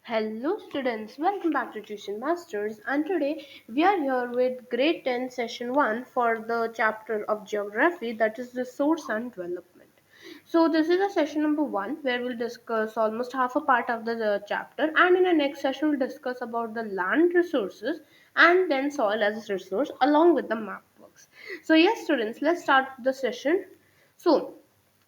Hello students, welcome back to Tuition Masters, and today we are here with grade 10 session 1 for the chapter of geography, that is resource and development. So this is a session number 1 where we'll discuss almost half a part of the chapter, and in the next session we'll discuss about the land resources and then soil as a resource along with the map works. So yes students, let's start the session. So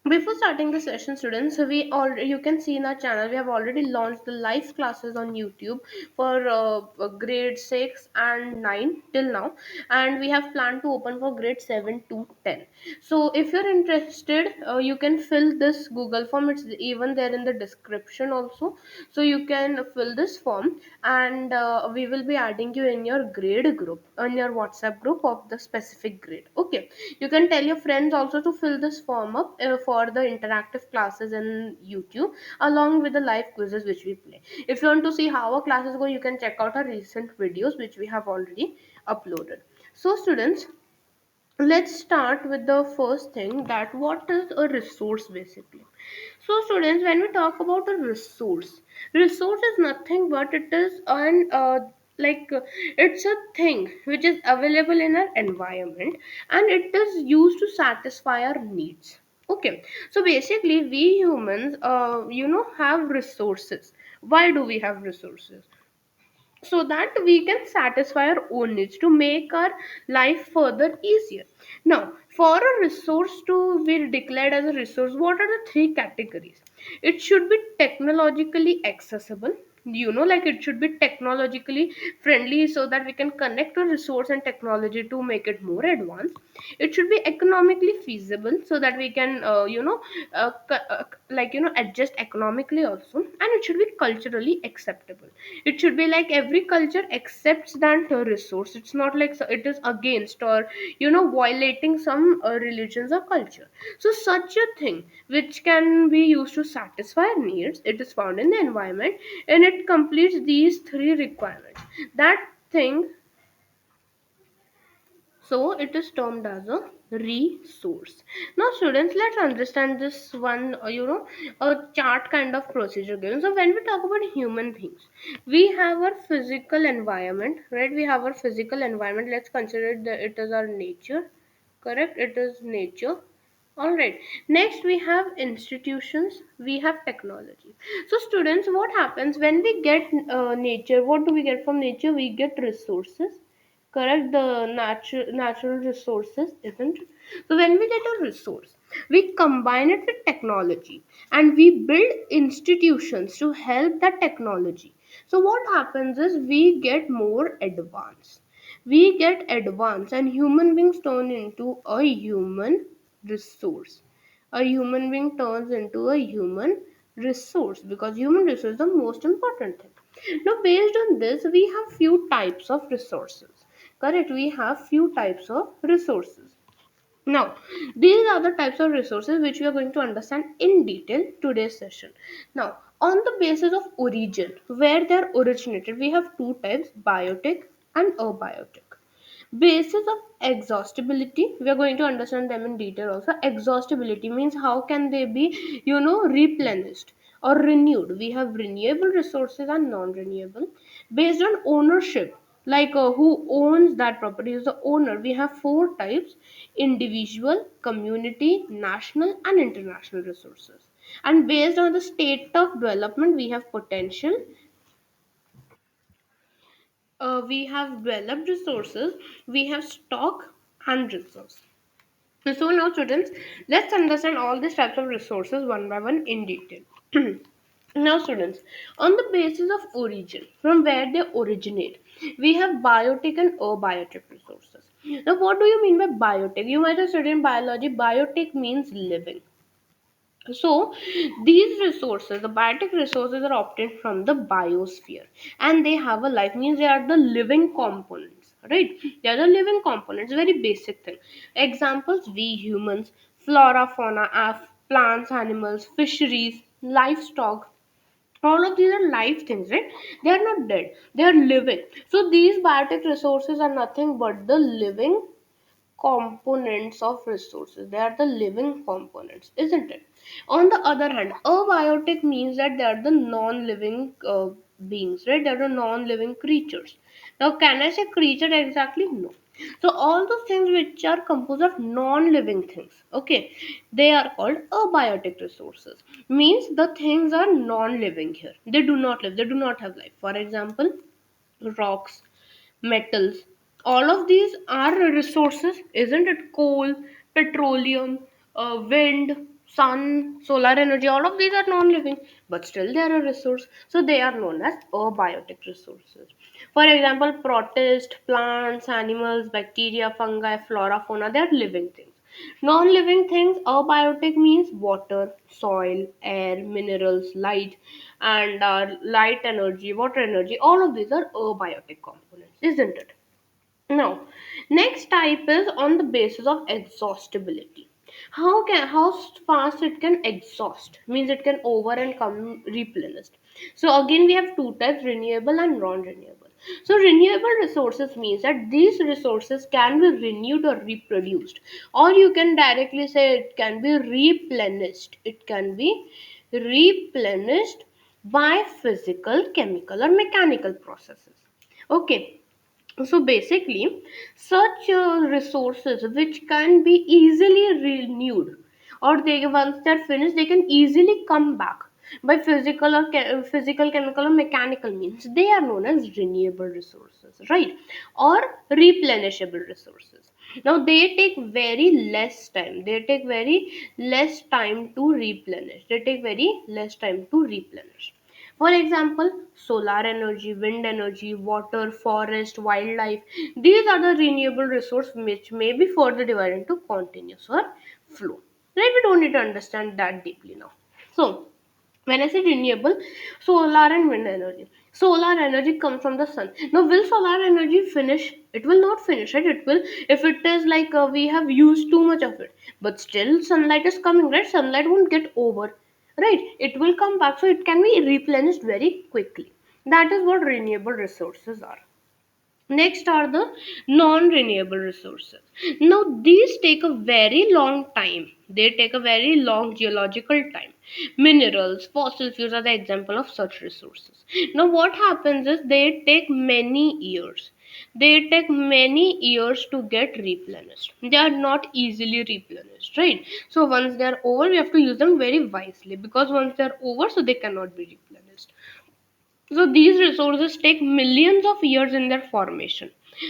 before starting the session, students, we all you can see in our channel we have already launched the live classes on YouTube for grade 6 and 9 till now, and we have planned to open for grade 7 to 10. So if you're interested, you can fill this Google form. It's even there in the description also. So you can fill this form, and we will be adding you in your grade group, on your WhatsApp group of the specific grade. Okay, you can tell your friends also to fill this form up for the interactive classes in YouTube along with the live quizzes which we play. If you want to see how our classes go, you can check out our recent videos which we have already uploaded. So students, let's start with the first thing, that what is a resource basically. So students, when we talk about a resource is nothing but it is an it's a thing which is available in our environment, and it is used to satisfy our needs. Okay, so basically we humans have resources. Why do we have resources? So that we can satisfy our own needs to make our life further easier. Now, for a resource to be declared as a resource, what are the three categories? It should be technologically accessible. Like it should be technologically friendly so that we can connect a resource and technology to make it more advanced. It should be economically feasible so that we can adjust economically also, and it should be culturally acceptable. It should be like every culture accepts that resource. It's not like it is against or violating some religions or culture. So such a thing which can be used to satisfy our needs, it is found in the environment, and it completes these three requirements. That thing, so it is termed as a resource. Now students, let's understand this one, a chart kind of procedure given. So when we talk about human beings, we have our physical environment, right? We have our physical environment. Let's consider it as our nature. Correct, it is nature. All right, next we have institutions, we have technology. So students, what happens when we get nature? What do we get from nature? We get resources. Correct, the natural resources, isn't it? So when we get a resource, we combine it with technology, and we build institutions to help that technology. So what happens is we get more advanced. We get advanced, and human beings turn into a human resource. A human being turns into a human resource because human resource is the most important thing. Now based on this, we have few types of resources. Correct, we have few types of resources. Now, these are the types of resources which we are going to understand in detail today's session. Now, on the basis of origin, where they are originated, we have two types: biotic and abiotic. Basis of exhaustibility, we are going to understand them in detail also. Exhaustibility means how can they be replenished or renewed. We have renewable resources and non-renewable. Based on ownership, like who owns that property is the owner, we have four types: individual, community, national and international resources. And based on the state of development, we have potential, we have developed resources, we have stock and reserves. So now students, let's understand all these types of resources one by one in detail. Now students, on the basis of origin, from where they originate, we have biotic and abiotic resources. Now what do you mean by biotic? You might have studied in biology, biotic means living. So these resources, the biotic resources, are obtained from the biosphere, and they have a life, means they are the living components, right? They are the living components, very basic thing. Examples: we humans, flora, fauna, plants, animals, fisheries, livestock. All of these are live things, right? They are not dead, they are living. So these biotic resources are nothing but the living components of resources. They are the living components, isn't it? On the other hand, abiotic means that they are the non-living beings, right? They are non-living creatures. Now, can I say creature exactly? No. So all those things which are composed of non-living things, okay, they are called abiotic resources. Means the things are non-living here. They do not live. They do not have life. For example, rocks, metals, all of these are resources, isn't it? Coal, petroleum, wind, sun, solar energy, all of these are non-living, but still they are a resource, so they are known as abiotic resources. For example, protist, plants, animals, bacteria, fungi, flora, fauna, they are living things. Non-living things, abiotic means water, soil, air, minerals, light, and light energy, water energy. All of these are abiotic components, isn't it? Now, next type is on the basis of exhaustibility. How fast it can exhaust, means it can over and come replenished. So again we have two types, renewable and non-renewable. So renewable resources means that these resources can be renewed or reproduced, or you can directly say it can be replenished. It can be replenished by physical, chemical, or mechanical processes. Okay, so basically, such resources which can be easily renewed, or they once they're finished, they can easily come back by physical or physical, chemical, or mechanical means. They are known as renewable resources, right? Or replenishable resources. Now they take very less time. They take very less time to replenish. They take very less time to replenish. For example, solar energy, wind energy, water, forest, wildlife. These are the renewable resources which may be further divided into continuous or flow. Right? We don't need to understand that deeply now. So, when I say renewable, solar and wind energy. Solar energy comes from the sun. Now, will solar energy finish? It will not finish, right? It will, if it is like we have used too much of it, but still sunlight is coming, right? Sunlight won't get over, right? It will come back, so it can be replenished very quickly. That is what renewable resources are. Next are the non-renewable resources. Now these take a very long time. They take a very long geological time. Minerals, fossil fuels are the example of such resources. Now what happens is they take many years. They take many years to get replenished. They are not easily replenished, right? So once they are over, we have to use them very wisely, because once they are over, so they cannot be replenished. So these resources take millions of years in their formation.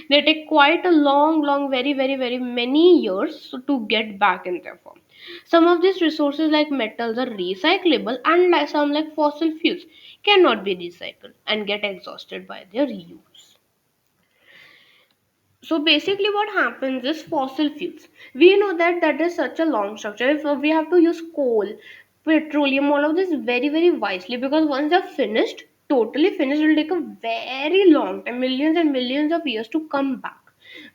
They take quite a long, very many years to get back in their form. Some of these resources like metals are recyclable, and like some like fossil fuels cannot be recycled and get exhausted by their use. So basically what happens is fossil fuels, we know that that is such a long structure. If we have to use coal, petroleum, all of this very wisely, because once they're finished, totally finished, it will take a very long time, millions and millions of years to come back,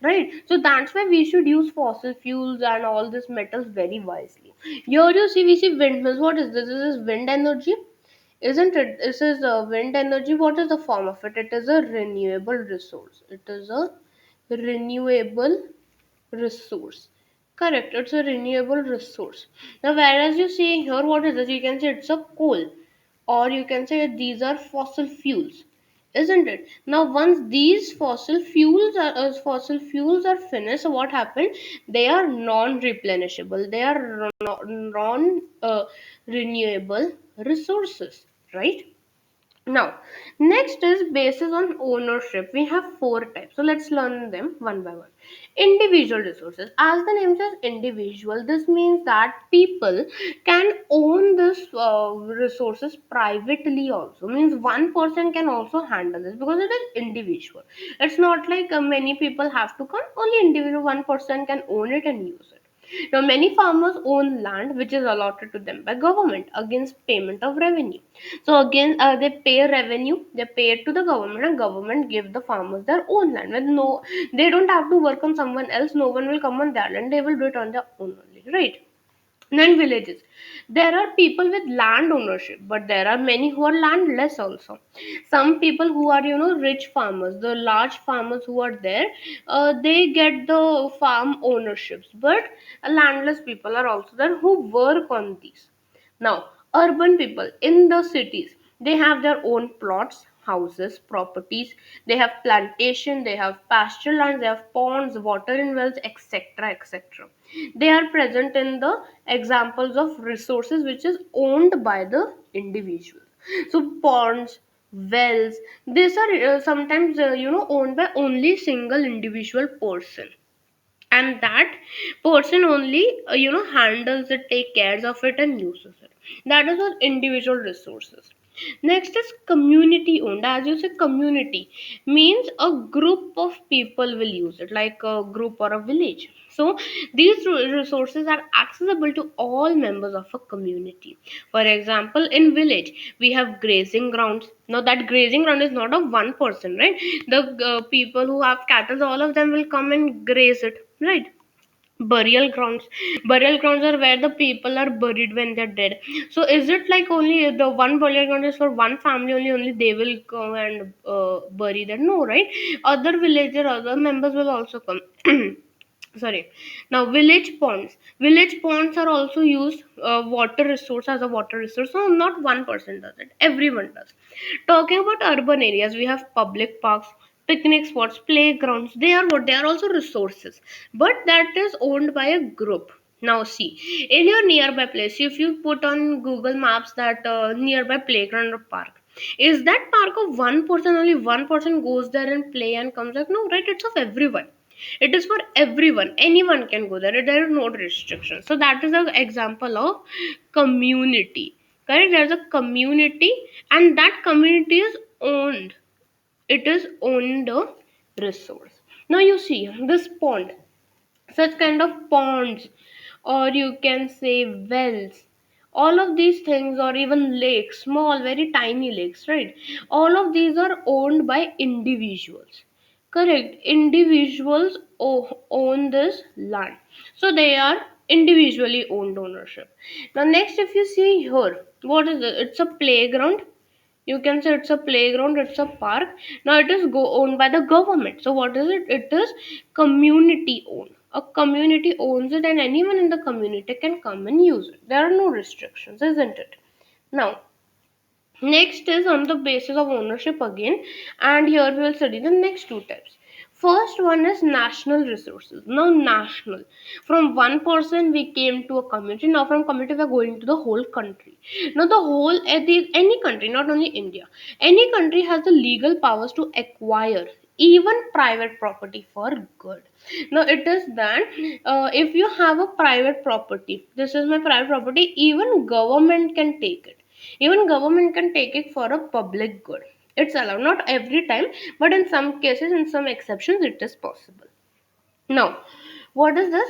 right? So that's why we should use fossil fuels and all these metals very wisely. Here you see, we see windmills. What is this? This is wind energy, isn't it? This is wind energy. What is the form of it? It is a renewable resource. It is a renewable resource. Correct. It's a renewable resource. Now, whereas you see here, what is this? You can say it's a coal, or you can say these are fossil fuels, isn't it? Now, once these fossil fuels are finished, so what happened? They are non-replenishable. They are non-renewable resources, right? Now, next is basis on ownership. We have four types. So let's learn them one by one. Individual resources. As the name says individual, this means that people can own this resources privately also. Means one person can also handle this because it is individual. It's not like many people have to come. Only individual one person can own it and use it. Now, many farmers own land which is allotted to them by government against payment of revenue. So again, they pay revenue, they pay it to the government, and government give the farmers their own land. When no, they don't have to work on someone else. No one will come on their land. They will do it on their own only, right? And villages, there are people with land ownership, but there are many who are landless also. Some people who are, rich farmers, the large farmers who are there, they get the farm ownerships, but landless people are also there who work on these. Now, urban people in the cities, they have their own plots, houses, properties, they have plantation, they have pasture lands, they have ponds, water in wells, etc. etc. They are present in the examples of resources which is owned by the individual. So ponds, wells, these are sometimes owned by only single individual person, and that person only handles it, take cares of it and uses it. That is what individual resources. Next is community owned. As you say, community means a group of people will use it, like a group or a village. So these resources are accessible to all members of a community. For example, in village we have grazing grounds. Now that grazing ground is not of one person, right? The people who have cattle, all of them will come and graze it, right? Burial grounds are where the people are buried when they're dead. So is it like only the one burial ground is for one family only they will go and bury them? No, right? Other villager, other members will also come. Sorry. Now village ponds are also used, water resource, as a water resource. So not one person does it, everyone does. Talking about urban areas, we have public parks, picnic spots, playgrounds. They are what? They are also resources, but that is owned by a group. Now see, in your nearby place, if you put on Google Maps that nearby playground or park, is that park of one person? Only one person goes there and play and comes back? No, right? It's of everyone. It is for everyone. Anyone can go there. There are no restrictions. So that is an example of community. Correct? There's a community, and that community is owned. It is owned a resource. Now you see this pond, such kind of ponds, or you can say wells, all of these things, or even lakes, small very tiny lakes, right? All of these are owned by individuals. Correct? Individuals own this land. So they are individually owned ownership. Now next, if you see here, what is it? It's a playground. You can say it's a playground, it's a park. Now it is owned by the government. So what is it? It is community owned. A community owns it, and anyone in the community can come and use it. There are no restrictions, isn't it? Now next is on the basis of ownership again, and here we will study the next two types. First one is national resources. Now, national. From one person we came to a community. Now, from community we are going to the whole country. Now, the whole any country, not only India, any country has the legal powers to acquire even private property for good. Now, it is that if you have a private property, this is my private property, even government can take it. Even government can take it for a public good. It's allowed, not every time, but in some cases, in some exceptions, it is possible. Now, what is this?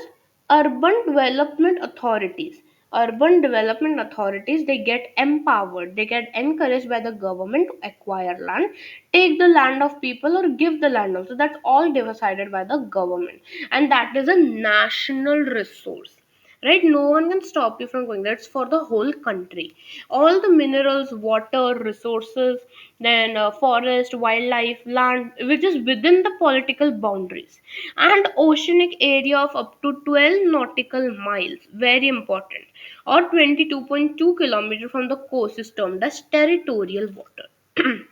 Urban development authorities. Urban development authorities, they get empowered, they get encouraged by the government to acquire land, take the land of people, or give the land also. That's all decided by the government, and that is a national resource. Right? No one can stop you from going there. It's for the whole country. All the minerals, water, resources, then forest, wildlife, land, which is within the political boundaries, and oceanic area of up to 12 nautical miles, very important, or 22.2 kilometers from the coast is termed as territorial water.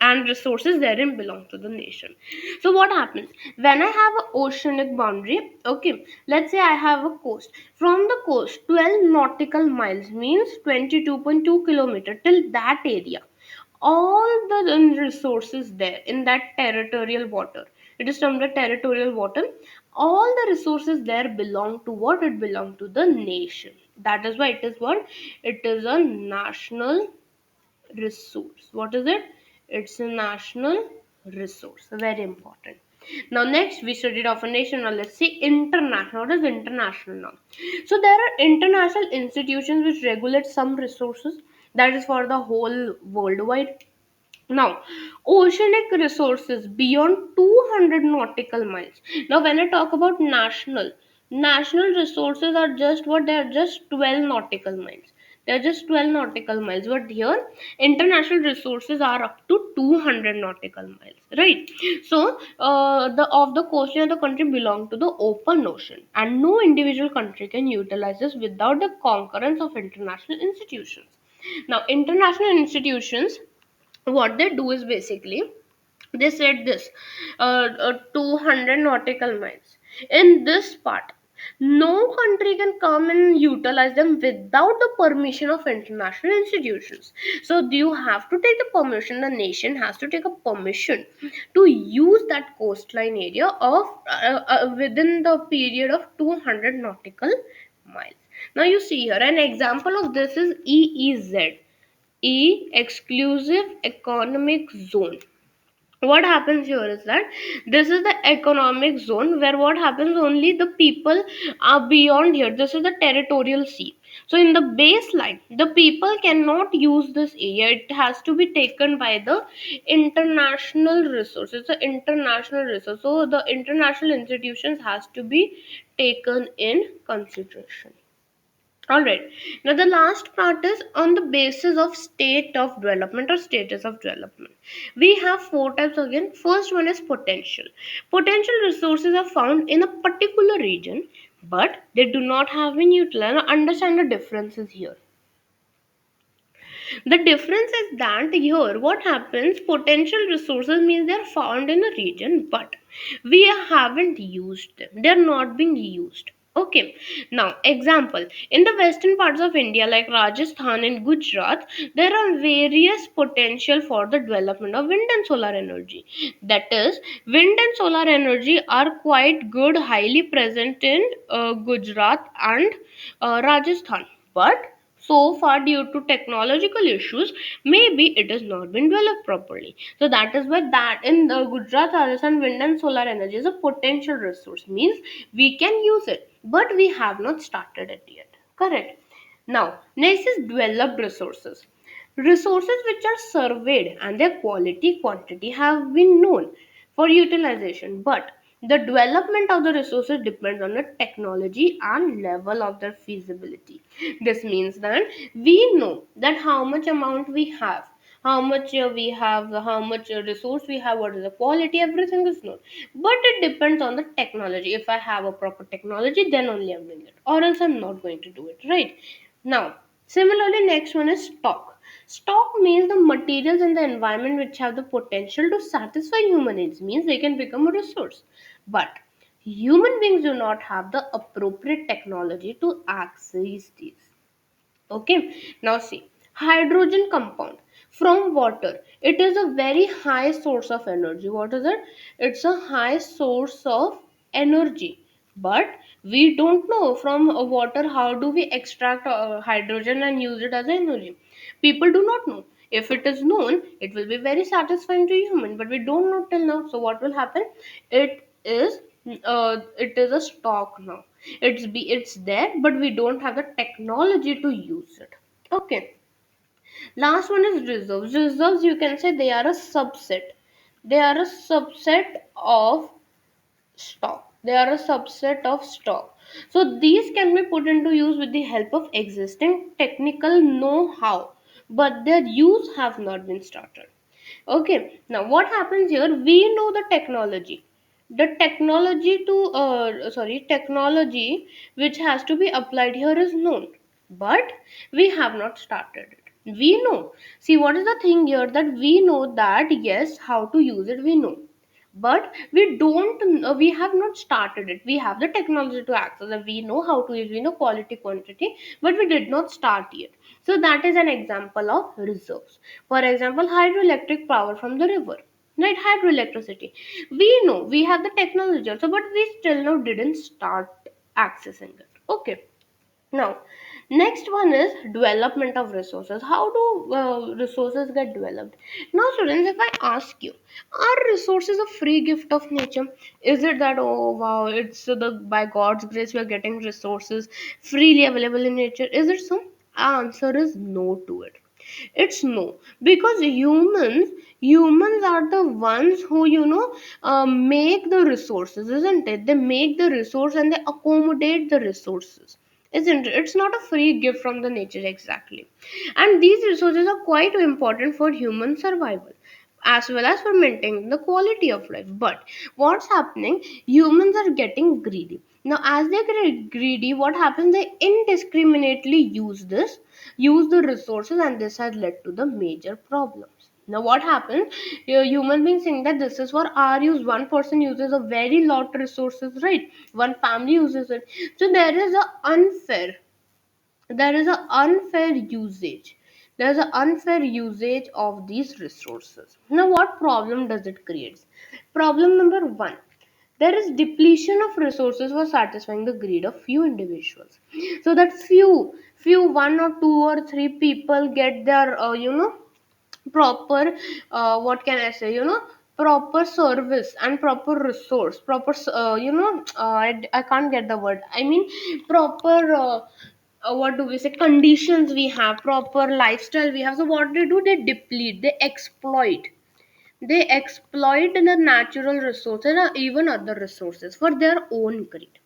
And resources therein belong to the nation. So what happens when I have an oceanic boundary? Okay, let's say I have a coast. From the coast, 12 nautical miles means 22.2 kilometer till that area. All the resources there in that territorial water, it is termed the territorial water. All the resources there belong to what? It belong to the nation. That is why it is what? It is a national resource. What is it? It's a national resource. Very important. Now next we studied of a nation. Now let's see international. What is international now? So there are international institutions which regulate some resources, that is for the whole worldwide. Now, oceanic resources beyond 200 nautical miles. Now, when I talk about national resources are just what? They are just 12 nautical miles. They are just 12 nautical miles. But here, international resources are up to 200 nautical miles, right? So, the of the coast of the country belong to the open ocean, and no individual country can utilize this without the concurrence of international institutions. Now, international institutions, What they do is basically they said this 200 nautical miles in this part, no country can come and utilize them without the permission of international institutions. So you have to take the permission, the nation has to take a permission to use that coastline area of within the period of 200 nautical miles. Now you see here an example of this is EEZ, E exclusive economic zone. What happens here is that this is the economic zone where what happens, only the people are beyond here. This is the territorial sea. So in the baseline, the people cannot use this area. It has to be taken by the international resource. It's an international resource. So the international institutions has to be taken in consideration. All right. Now, the last part is on the basis of state of development or status of development. We have four types again. First one is potential. Potential resources are found in a particular region, but they do not have been utilized. Now, understand the differences here. The difference is that here what happens, potential resources means they are found in a region, but we haven't used them. They are not being used. Okay. Now, example, in the western parts of India like Rajasthan and Gujarat, there are various potential for the development of wind and solar energy. That is, wind and solar energy are quite good, highly present in Gujarat and Rajasthan. But so far, due to technological issues, maybe it has not been developed properly. So that is why that in the Gujarat, Rajasthan, wind and solar energy is a potential resource, means we can use it, but we have not started it yet. Correct. Now, next is developed resources. Resources which are surveyed and their quality quantity have been known for utilization, but the development of the resources depends on the technology and level of their feasibility. This means that we know that how much amount we have, how much we have, how much resource we have, what is the quality, everything is known. But it depends on the technology. If I have a proper technology, then only I'm doing it, or else I'm not going to do it, right? Now, similarly, next one is stock. Stock means the materials in the environment which have the potential to satisfy human needs, means they can become a resource. But human beings do not have the appropriate technology to access these. Okay, now see, hydrogen compound from water. It is a very high source of energy. What is it? It's a high source of energy. But we don't know from water how do we extract hydrogen and use it as energy. People do not know. If it is known, it will be very satisfying to human, but we don't know till now. So what will happen? It is it is a stock now. It's there, but we don't have the technology to use it. Okay. Last one is reserves. Reserves, you can say they are a subset. They are a subset of stock. They are a subset of stock. So these can be put into use with the help of existing technical know-how, but their use have not been started. Okay, now what happens here? We know the technology. The technology to technology which has to be applied here is known, but we have not started it. We know. See, what is the thing here, that we know that yes, how to use it we know, but we don't we have not started it. We have the technology to access it, we know how to use, we know quality quantity, but we did not start yet. So that is an example of reserves. For example, hydroelectric power from the river, right? Hydroelectricity, we know we have the technology also, but we still now didn't start accessing it. Okay. Now, next one is development of resources. How do resources get developed? Now, students, if I ask you, are resources a free gift of nature? Is it that, oh wow, it's the by God's grace we are getting resources freely available in nature? Is it so? Answer is no to it. It's no, because humans are the ones who make the resources, isn't it? They make the resource and they accommodate the resources, isn't it? It's not a free gift from the nature exactly. And these resources are quite important for human survival as well as for maintaining the quality of life. But what's happening, humans are getting greedy. Now as they get greedy, what happens, they indiscriminately use the resources, and this has led to the major problems. Now what happens? Human beings think that this is for our use. One person uses a very lot resources, right? One family uses it. So there is a unfair usage. There's an unfair usage of these resources. Now what problem does it create? Problem number one, there is depletion of resources for satisfying the greed of few individuals. So that few one or two or three people get their proper, what can I say, proper service and proper resource, proper I can't get the word, I mean proper, what do we say, conditions we have, proper lifestyle we have. So what they do, they deplete, they exploit the natural resources and even other resources for their own greed.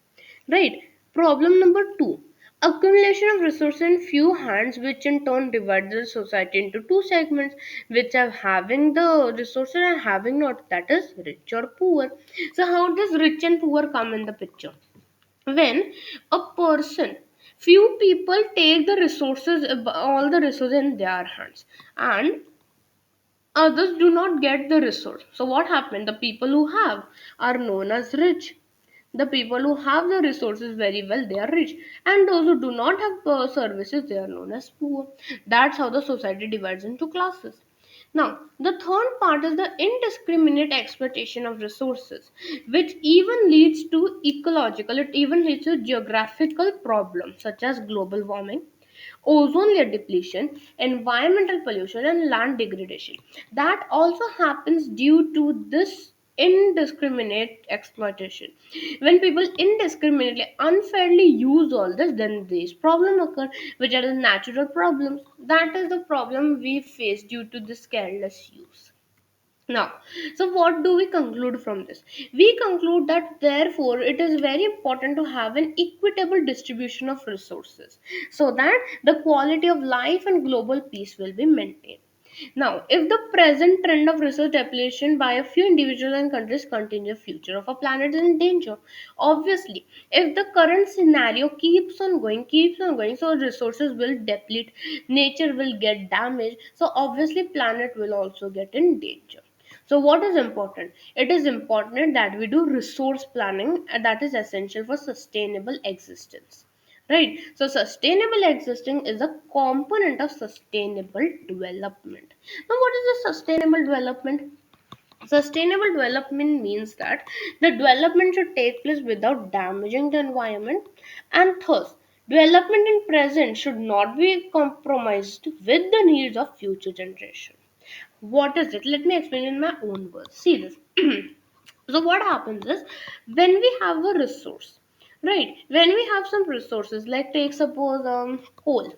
Right? Problem number two, accumulation of resources in few hands, which in turn divides the society into two segments, which are having the resources and having not, that is rich or poor. So how does rich and poor come in the picture? When a person, few people take the resources, all the resources in their hands, and others do not get the resource. So what happened? The people who have are known as rich. The people who have the resources very well, they are rich, and those who do not have services, they are known as poor. That's how the society divides into classes. Now, the third part is the indiscriminate exploitation of resources, which even leads to ecological, it even leads to geographical problems such as global warming, ozone layer depletion, environmental pollution, and land degradation. That also happens due to this indiscriminate exploitation. When people indiscriminately, unfairly use all this, then these problems occur, which are the natural problems. That is the problem we face due to this careless use. Now, so what do we conclude from this? We conclude that therefore it is very important to have an equitable distribution of resources so that the quality of life and global peace will be maintained. Now, if the present trend of resource depletion by a few individuals and countries continue, the future of our planet is in danger. Obviously, if the current scenario keeps on going, so resources will deplete, nature will get damaged, so obviously planet will also get in danger. So what is important? It is important that we do resource planning, and that is essential for sustainable existence. Right? So sustainable existing is a component of sustainable development. Now what is the sustainable development? Sustainable development means that the development should take place without damaging the environment, and thus development in present should not be compromised with the needs of future generation. What is it? Let me explain in my own words. See this. So what happens is, when we have a resource, right? When we have some resources, like take suppose coal.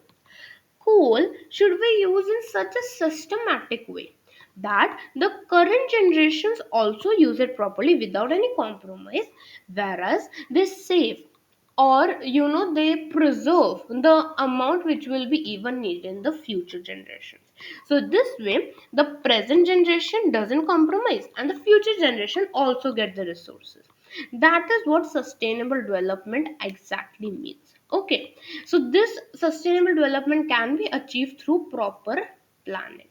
Coal should be used in such a systematic way that the current generations also use it properly without any compromise, whereas they save, or they preserve the amount which will be even needed in the future generations. So this way the present generation doesn't compromise and the future generation also get the resources. That is what sustainable development exactly means. Okay, so this sustainable development can be achieved through proper planning.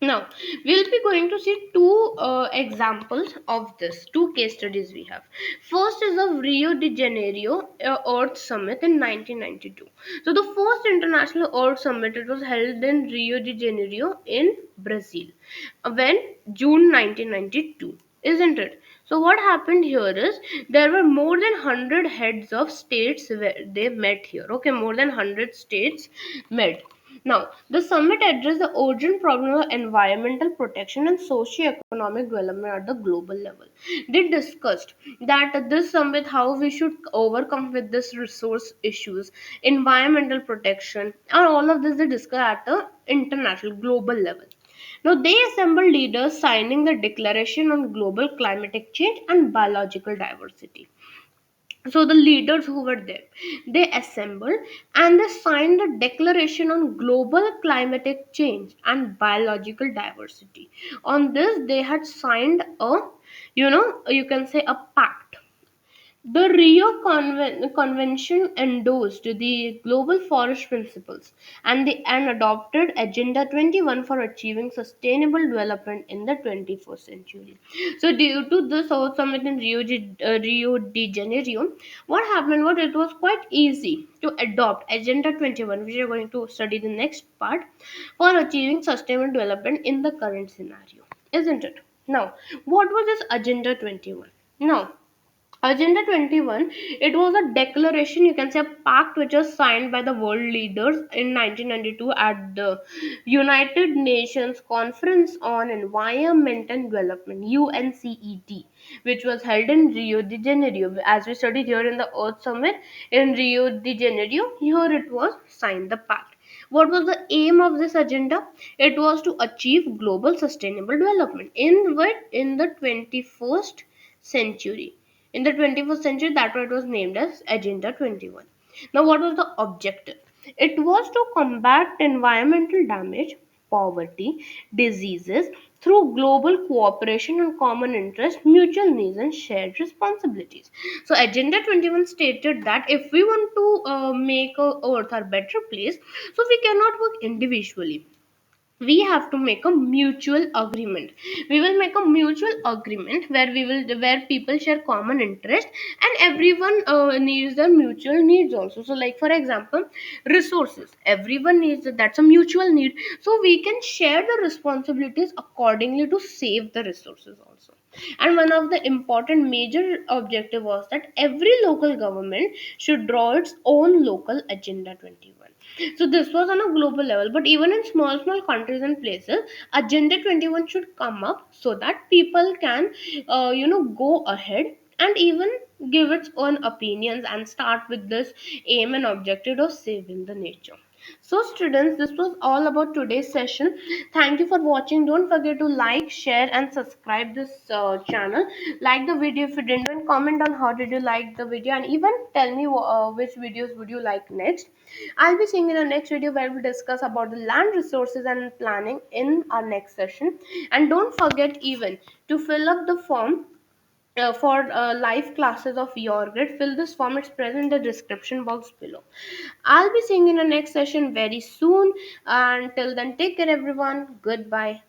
Now, we'll be going to see two examples of this, two case studies we have. First is of Rio de Janeiro Earth Summit in 1992. So, the first international Earth Summit, it was held in Rio de Janeiro in Brazil. When? June 1992. Isn't it? So, what happened here is there were more than 100 heads of states where they met here. Okay, more than 100 states met. Now, the summit addressed the urgent problem of environmental protection and socio-economic development at the global level. They discussed that this summit, how we should overcome with this resource issues, environmental protection, and all of this they discussed at the international global level. Now, they assembled leaders signing the Declaration on Global Climatic Change and Biological Diversity. So the leaders who were there, they assembled and they signed a declaration on global climatic change and biological diversity. On this, they had signed a, you can say, a pact. The Rio Convention endorsed the global forest principles and adopted Agenda 21 for achieving sustainable development in the 21st century. So, due to the South Summit in Rio de Janeiro, what happened was it was quite easy to adopt Agenda 21, which we are going to study the next part, for achieving sustainable development in the current scenario, isn't it? Now, what was this Agenda 21? Now, Agenda 21, it was a declaration, you can say a pact which was signed by the world leaders in 1992 at the United Nations Conference on Environment and Development, UNCED, which was held in Rio de Janeiro. As we studied here in the Earth Summit in Rio de Janeiro, here it was signed the pact. What was the aim of this agenda? It was to achieve global sustainable development in the 21st century. In the 21st century, that what it was named as Agenda 21. Now, what was the objective? It was to combat environmental damage, poverty, diseases through global cooperation and common interest, mutual needs, and shared responsibilities. So, Agenda 21 stated that if we want to make Earth a better place, so we cannot work individually, we have to make a mutual agreement. We will make a mutual agreement where people share common interest, and everyone needs their mutual needs also. So, like for example, resources, everyone needs that, that's a mutual need, so we can share the responsibilities accordingly to save the resources also. And one of the important major objective was that every local government should draw its own local Agenda 21. So this was on a global level, but even in small countries and places, Agenda 21 should come up so that people can, go ahead and even give its own opinions and start with this aim and objective of saving the nature. So students, this was all about today's session. Thank you for watching. Don't forget to like, share and subscribe this channel. Like the video if you didn't, and comment on how did you like the video, and even tell me which videos would you like next. I'll be seeing in the next video where we discuss about the land resources and planning in our next session. And don't forget even to fill up the form for live classes of your grade. Fill this form, it's present in the description box below. I'll be seeing in the next session very soon. Until then, take care everyone. Goodbye.